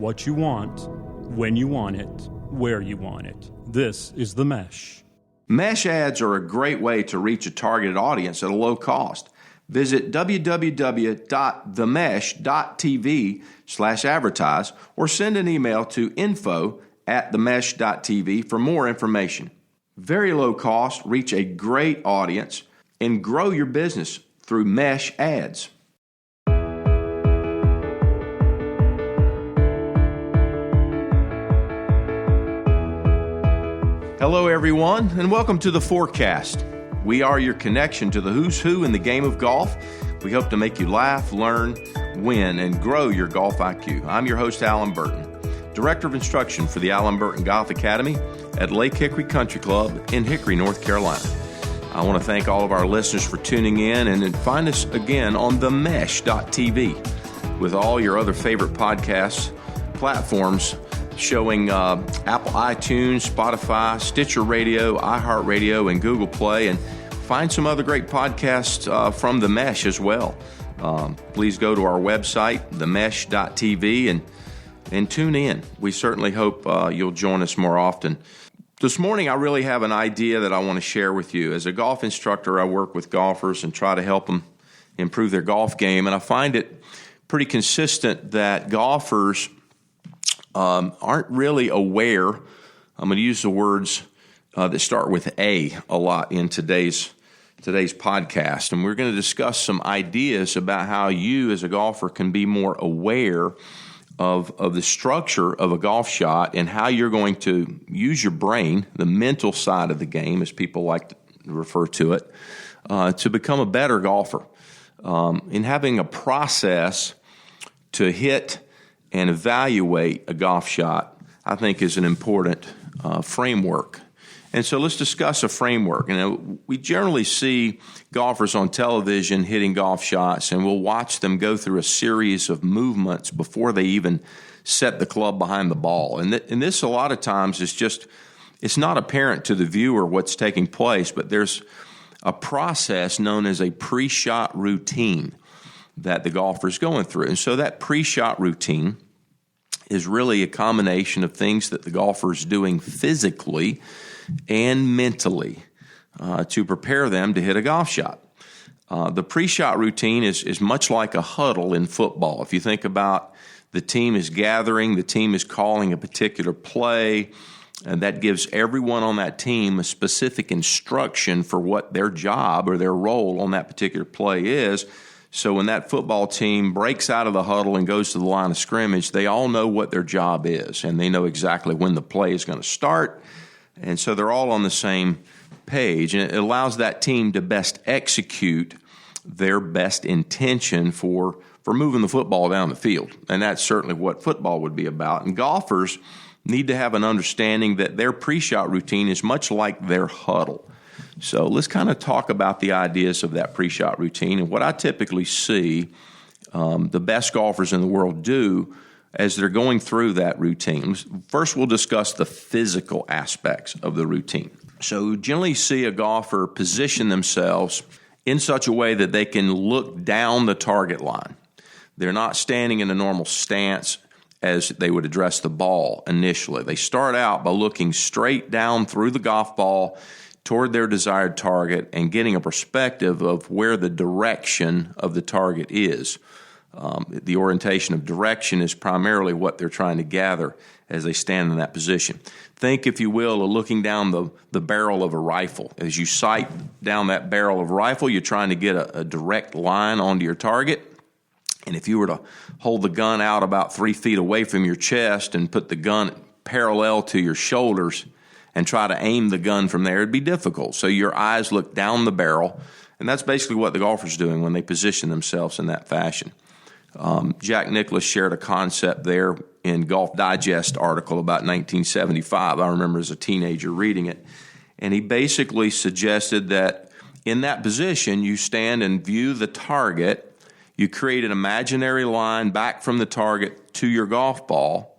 what you want, when you want it, where you want it. This is The Mesh. Mesh ads are a great way to reach a targeted audience at a low cost. Visit www.themesh.tv/advertise or send an email to info@themesh.tv for more information. Very low cost, reach a great audience, and grow your business through Mesh ads. Hello, everyone, and welcome to the Forecast. We are your connection to the who's who in the game of golf. We hope to make you laugh, learn, win, and grow your golf IQ. I'm your host, Allen Burton, Director of Instruction for the Allen Burton Golf Academy at Lake Hickory Country Club in Hickory, North Carolina. I want to thank all of our listeners for tuning in, and find us again on themesh.tv with all your other favorite podcast platforms showing Apple iTunes, Spotify, Stitcher Radio, iHeartRadio, and Google Play, and find some other great podcasts from The Mesh as well. Please go to our website, themesh.tv, and tune in. We certainly hope you'll join us more often. This morning, I really have an idea that I want to share with you. As a golf instructor, I work with golfers and try to help them improve their golf game, and I find it pretty consistent that golfers aren't really aware. I'm going to use the words that start with a lot in today's podcast, and we're going to discuss some ideas about how you as a golfer can be more aware of the structure of a golf shot and how you're going to use your brain, the mental side of the game, as people like to refer to it, to become a better golfer. In having a process to hit and evaluate a golf shot, I think, is an important framework. And so let's discuss a framework. We generally see golfers on television hitting golf shots, and we'll watch them go through a series of movements before they even set the club behind the ball. And this, a lot of times, it's not apparent to the viewer what's taking place, but there's a process known as a pre-shot routine that the golfer is going through. And so that pre-shot routine is really a combination of things that the golfer is doing physically and mentally to prepare them to hit a golf shot. The pre-shot routine is much like a huddle in football. If you think about the team is gathering, the team is calling a particular play, and that gives everyone on that team a specific instruction for what their job or their role on that particular play is. So when that football team breaks out of the huddle and goes to the line of scrimmage, they all know what their job is, and they know exactly when the play is going to start. And so they're all on the same page, and it allows that team to best execute their best intention for moving the football down the field. And that's certainly what football would be about. And golfers need to have an understanding that their pre-shot routine is much like their huddle. So let's kind of talk about the ideas of that pre-shot routine and what I typically see the best golfers in the world do as they're going through that routine. First, we'll discuss the physical aspects of the routine. So we generally see a golfer position themselves in such a way that they can look down the target line. They're not standing in a normal stance as they would address the ball initially. They start out by looking straight down through the golf ball toward their desired target and getting a perspective of where the direction of the target is. The orientation of direction is primarily what they're trying to gather as they stand in that position. Think, if you will, of looking down the barrel of a rifle. As you sight down that barrel of a rifle, you're trying to get a direct line onto your target. And if you were to hold the gun out about 3 feet away from your chest and put the gun parallel to your shoulders and try to aim the gun from there, it'd be difficult. So your eyes look down the barrel, and that's basically what the golfer's doing when they position themselves in that fashion. Jack Nicklaus shared a concept there in Golf Digest article about 1975. I remember as a teenager reading it. And he basically suggested that in that position, you stand and view the target. You create an imaginary line back from the target to your golf ball.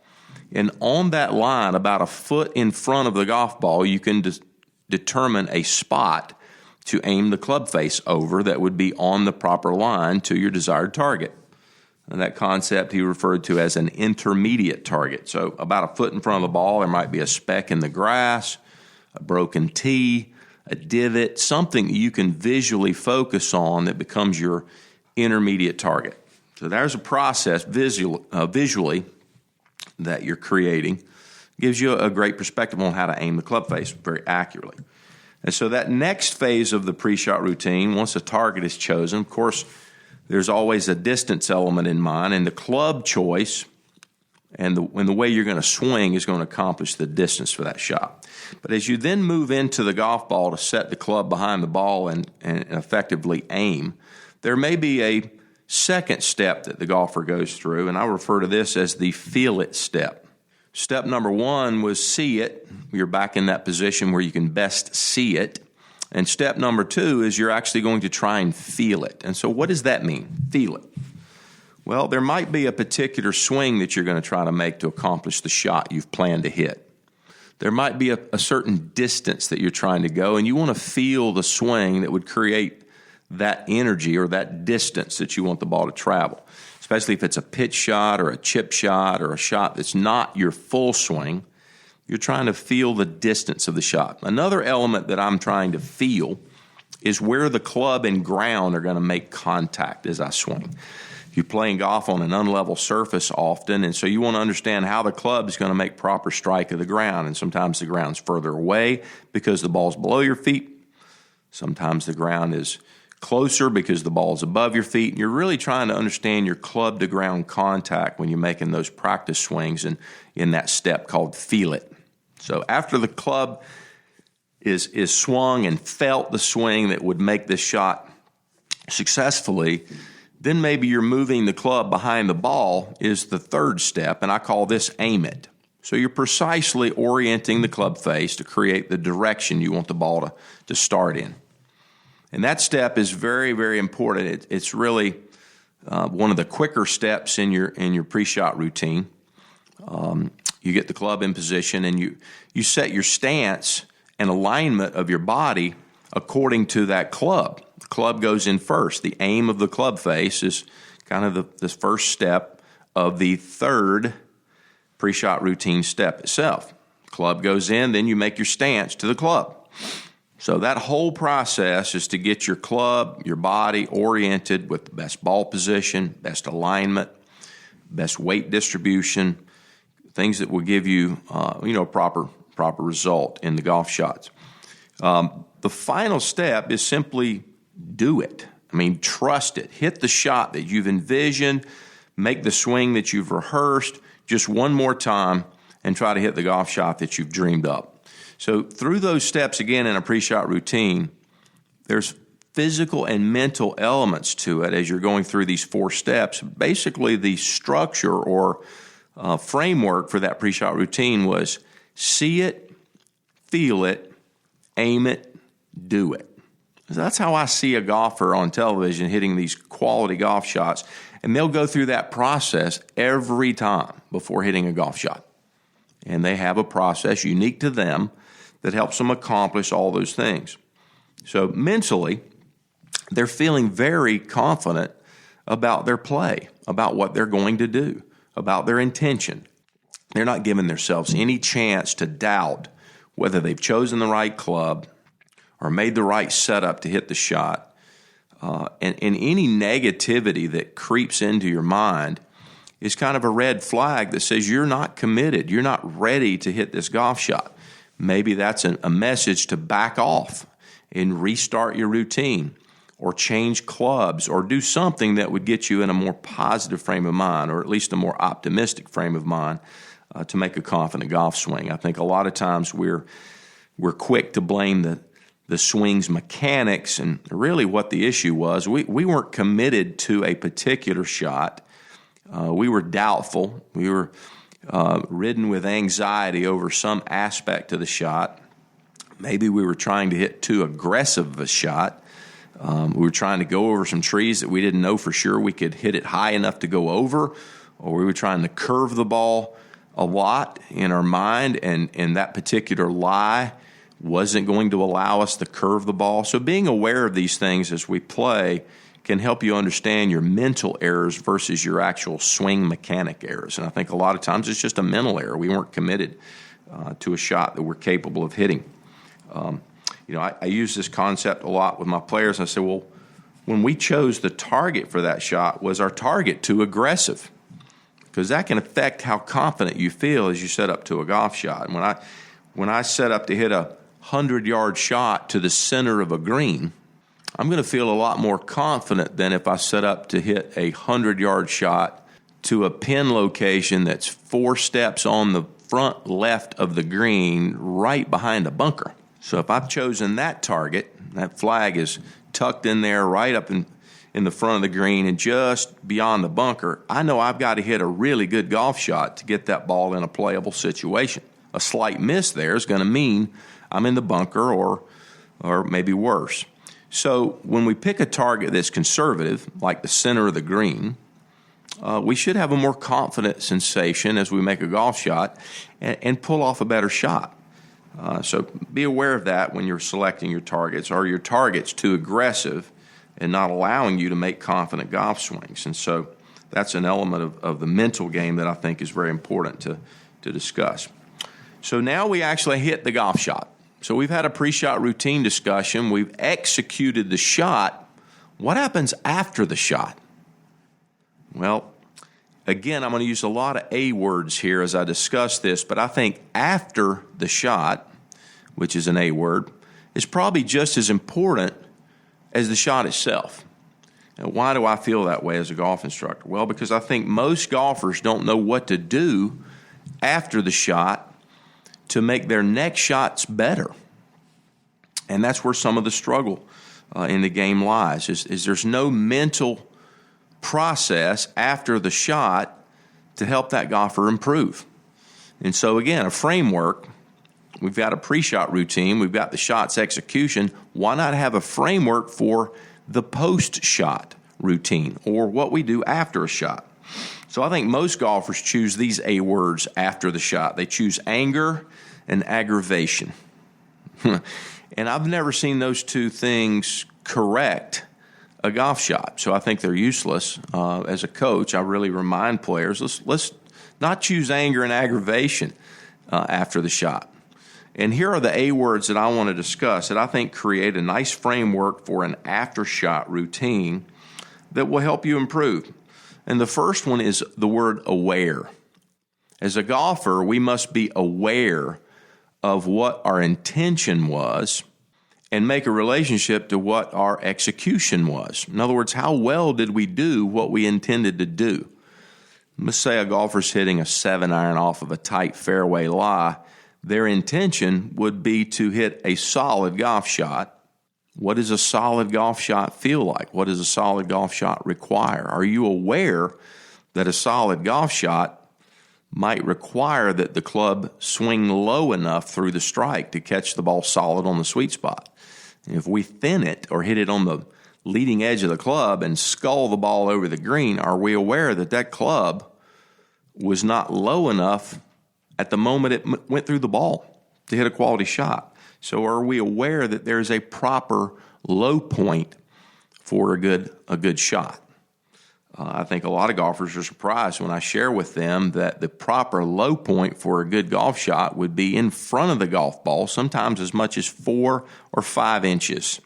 And on that line, about a foot in front of the golf ball, you can determine a spot to aim the club face over that would be on the proper line to your desired target. And that concept he referred to as an intermediate target. So about a foot in front of the ball, there might be a speck in the grass, a broken tee, a divot, something you can visually focus on that becomes your intermediate target. So there's a process visually that you're creating. Gives you a great perspective on how to aim the club face very accurately. And so that next phase of the pre-shot routine, once a target is chosen, of course, there's always a distance element in mind, and the club choice and the way you're going to swing is going to accomplish the distance for that shot. But as you then move into the golf ball to set the club behind the ball and effectively aim, there may be a second step that the golfer goes through, and I refer to this as the feel it step. Step number one was see it. You're back in that position where you can best see it. And step number two is you're actually going to try and feel it. And so what does that mean, feel it? Well, there might be a particular swing that you're going to try to make to accomplish the shot you've planned to hit. There might be a certain distance that you're trying to go, and you want to feel the swing that would create that energy or that distance that you want the ball to travel, especially if it's a pitch shot or a chip shot or a shot that's not your full swing. You're trying to feel the distance of the shot. Another element that I'm trying to feel is where the club and ground are going to make contact as I swing. You're playing golf on an unlevel surface often, and so you want to understand how the club is going to make proper strike of the ground. And sometimes the ground's further away because the ball's below your feet. Sometimes the ground is closer because the ball's above your feet. And you're really trying to understand your club to ground contact when you're making those practice swings and in that step called feel it. So after the club is swung and felt the swing that would make this shot successfully, then maybe you're moving the club behind the ball is the third step, and I call this aim it. So you're precisely orienting the club face to create the direction you want the ball to start in. And that step is very, very important. It's really one of the quicker steps in your pre-shot routine. You get the club in position, and you set your stance and alignment of your body according to that club. The club goes in first. The aim of the club face is kind of the first step of the third pre-shot routine step itself. Club goes in, then you make your stance to the club. So that whole process is to get your club, your body oriented with the best ball position, best alignment, best weight distribution, things that will give you, a proper result in the golf shots. The final step is simply do it. I mean, trust it. Hit the shot that you've envisioned. Make the swing that you've rehearsed just one more time and try to hit the golf shot that you've dreamed up. So through those steps, again, in a pre-shot routine, there's physical and mental elements to it as you're going through these four steps. Basically, the structure or framework for that pre-shot routine was see it, feel it, aim it, do it. So that's how I see a golfer on television hitting these quality golf shots, and they'll go through that process every time before hitting a golf shot. And they have a process unique to them that helps them accomplish all those things. So mentally, they're feeling very confident about their play, about what they're going to do, about their intention. They're not giving themselves any chance to doubt whether they've chosen the right club or made the right setup to hit the shot. And any negativity that creeps into your mind is kind of a red flag that says you're not committed, you're not ready to hit this golf shot. Maybe that's a message to back off and restart your routine or change clubs or do something that would get you in a more positive frame of mind, or at least a more optimistic frame of mind to make a confident golf swing. I think a lot of times we're quick to blame the swing's mechanics, and really what the issue was, we weren't committed to a particular shot. We were doubtful. We were ridden with anxiety over some aspect of the shot. Maybe we were trying to hit too aggressive of a shot. We were trying to go over some trees that we didn't know for sure we could hit it high enough to go over, or we were trying to curve the ball a lot in our mind, and that particular lie wasn't going to allow us to curve the ball. So being aware of these things as we play can help you understand your mental errors versus your actual swing mechanic errors. And I think a lot of times it's just a mental error. We weren't committed to a shot that we're capable of hitting. I use this concept a lot with my players. I say, well, when we chose the target for that shot, was our target too aggressive? Because that can affect how confident you feel as you set up to a golf shot. And when I set up to hit a 100-yard shot to the center of a green, I'm going to feel a lot more confident than if I set up to hit a 100-yard shot to a pin location that's 4 steps on the front left of the green right behind a bunker. So if I've chosen that target, that flag is tucked in there right up in the front of the green and just beyond the bunker, I know I've got to hit a really good golf shot to get that ball in a playable situation. A slight miss there is going to mean I'm in the bunker or maybe worse. So when we pick a target that's conservative, like the center of the green, we should have a more confident sensation as we make a golf shot and pull off a better shot. So be aware of that when you're selecting your targets. Are your targets too aggressive and not allowing you to make confident golf swings? And so that's an element of the mental game that I think is very important to discuss. So now we actually hit the golf shot. So we've had a pre-shot routine discussion. We've executed the shot. What happens after the shot? Well, again, I'm going to use a lot of A words here as I discuss this, but I think after the shot, which is an A word, is probably just as important as the shot itself. Now, why do I feel that way as a golf instructor? Well, because I think most golfers don't know what to do after the shot to make their next shots better. And that's where some of the struggle in the game lies, is there's no mental process after the shot to help that golfer improve. And so, again, a framework. We've got a pre-shot routine. We've got the shot's execution. Why not have a framework for the post-shot routine or what we do after a shot? So I think most golfers choose these A words after the shot. They choose anger and aggravation. And I've never seen those two things correct a golf shot. So I think they're useless. As a coach, I really remind players, let's not choose anger and aggravation after the shot. And here are the A words that I want to discuss that I think create a nice framework for an after-shot routine that will help you improve. And the first one is the word aware. As a golfer, we must be aware of what our intention was and make a relationship to what our execution was. In other words, how well did we do what we intended to do? Let's say a golfer's hitting a 7-iron off of a tight fairway lie. Their intention would be to hit a solid golf shot. What does a solid golf shot feel like? What does a solid golf shot require? Are you aware that a solid golf shot might require that the club swing low enough through the strike to catch the ball solid on the sweet spot? And if we thin it or hit it on the leading edge of the club and scull the ball over the green, are we aware that that club was not low enough at the moment it went through the ball to hit a quality shot? So are we aware that there's a proper low point for a good shot? I think a lot of golfers are surprised when I share with them that the proper low point for a good golf shot would be in front of the golf ball, sometimes as much as 4 or 5 inches.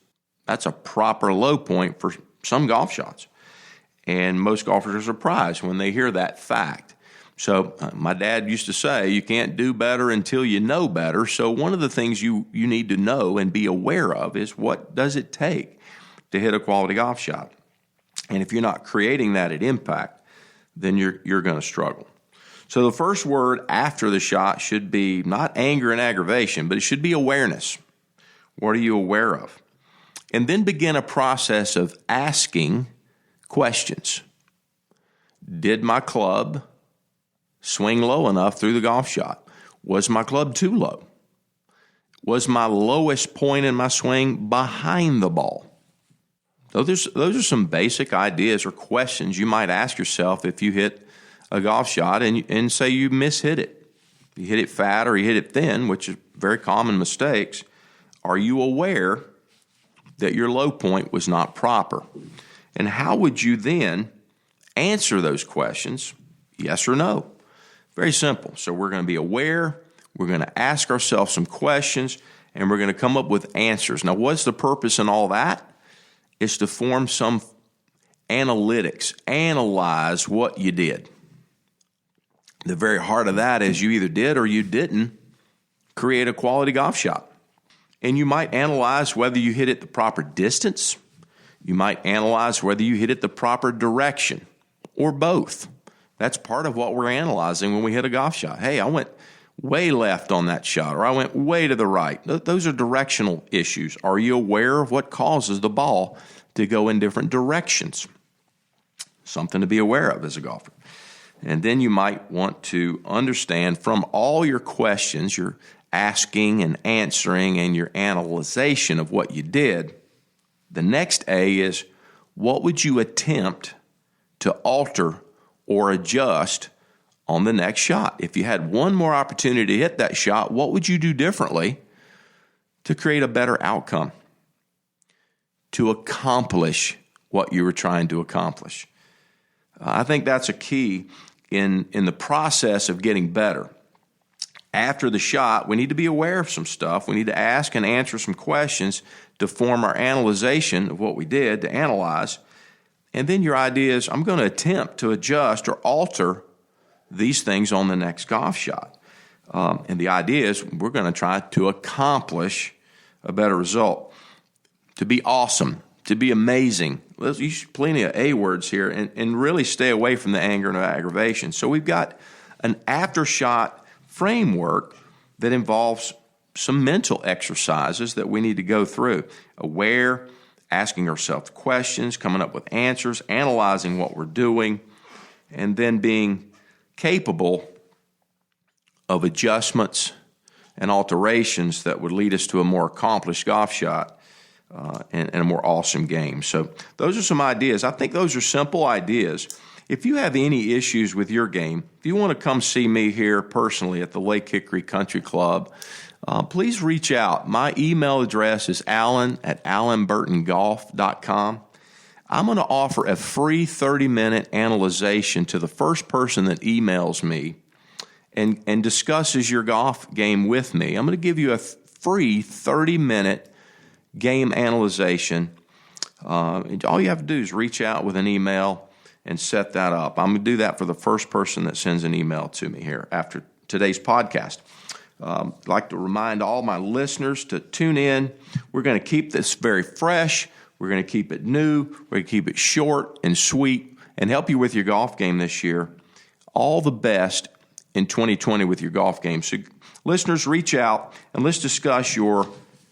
That's a proper low point for some golf shots. And most golfers are surprised when they hear that fact. So my dad used to say, you can't do better until you know better. So one of the things you need to know and be aware of is, what does it take to hit a quality golf shot? And if you're not creating that at impact, then you're going to struggle. So the first word after the shot should be not anger and aggravation, but it should be awareness. What are you aware of? And then begin a process of asking questions. Did my club swing low enough through the golf shot? Was my club too low? Was my lowest point in my swing behind the ball? Those are some basic ideas or questions you might ask yourself if you hit a golf shot and say you mishit it. You hit it fat or you hit it thin, which is very common mistakes. Are you aware that your low point was not proper? And how would you then answer those questions? Yes or no? Very simple. So we're going to be aware, we're going to ask ourselves some questions, and we're going to come up with answers. Now, what's the purpose in all that? It's to form some analytics, analyze what you did. The very heart of that is you either did or you didn't create a quality golf shot. And you might analyze whether you hit it the proper distance. You might analyze whether you hit it the proper direction, or both. That's part of what we're analyzing when we hit a golf shot. Hey, I went way left on that shot, or I went way to the right. Those are directional issues. Are you aware of what causes the ball to go in different directions? Something to be aware of as a golfer. And then you might want to understand from all your questions, your asking and answering and your analyzation of what you did, the next A is, what would you attempt to alter or adjust on the next shot? If you had one more opportunity to hit that shot, what would you do differently to create a better outcome, to accomplish what you were trying to accomplish? I think that's a key in the process of getting better. After the shot, we need to be aware of some stuff. We need to ask and answer some questions to form our analyzation of what we did, to analyze. And then your idea is, I'm going to attempt to adjust or alter these things on the next golf shot. And the idea is we're going to try to accomplish a better result, to be awesome, to be amazing. Let's use plenty of A words here and really stay away from the anger and aggravation. So we've got an after-shot framework that involves some mental exercises that we need to go through. Aware, asking ourselves questions, coming up with answers, analyzing what we're doing, and then being capable of adjustments and alterations that would lead us to a more accomplished golf shot and a more awesome game. So those are some ideas. I think those are simple ideas. If you have any issues with your game, if you want to come see me here personally at the Lake Hickory Country Club, please reach out. My email address is allen@allenburtongolf.com. I'm going to offer a free 30-minute analyzation to the first person that emails me and discusses your golf game with me. I'm going to give you a free 30-minute game analyzation. All you have to do is reach out with an email and set that up. I'm going to do that for the first person that sends an email to me here after today's podcast. I'd like to remind all my listeners to tune in. We're going to keep this very fresh. We're going to keep it new. We're going to keep it short and sweet and help you with your golf game this year. All the best in 2020 with your golf game. So listeners, reach out and let's discuss your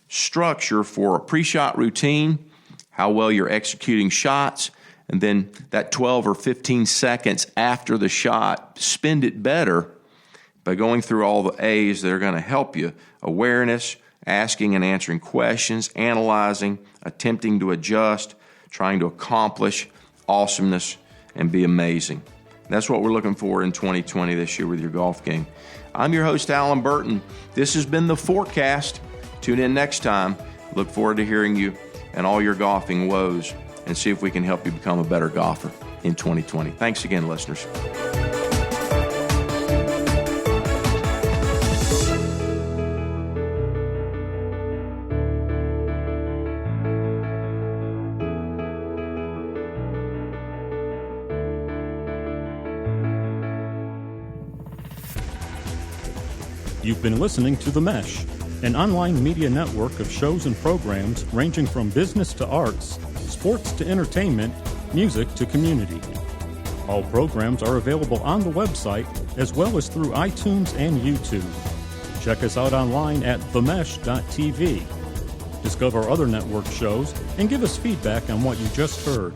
structure for a pre-shot routine, how well you're executing shots, and then that 12 or 15 seconds after the shot, spend it better by going through all the A's that are going to help you. Awareness, asking and answering questions, analyzing, attempting to adjust, trying to accomplish awesomeness, and be amazing. That's what we're looking for in 2020 this year with your golf game. I'm your host, Allen Burton. This has been The Forecast. Tune in next time. Look forward to hearing you and all your golfing woes and see if we can help you become a better golfer in 2020. Thanks again, listeners. You've been listening to The Mesh, an online media network of shows and programs ranging from business to arts, sports to entertainment, music to community. All programs are available on the website as well as through iTunes and YouTube. Check us out online at themesh.tv. Discover other network shows and give us feedback on what you just heard.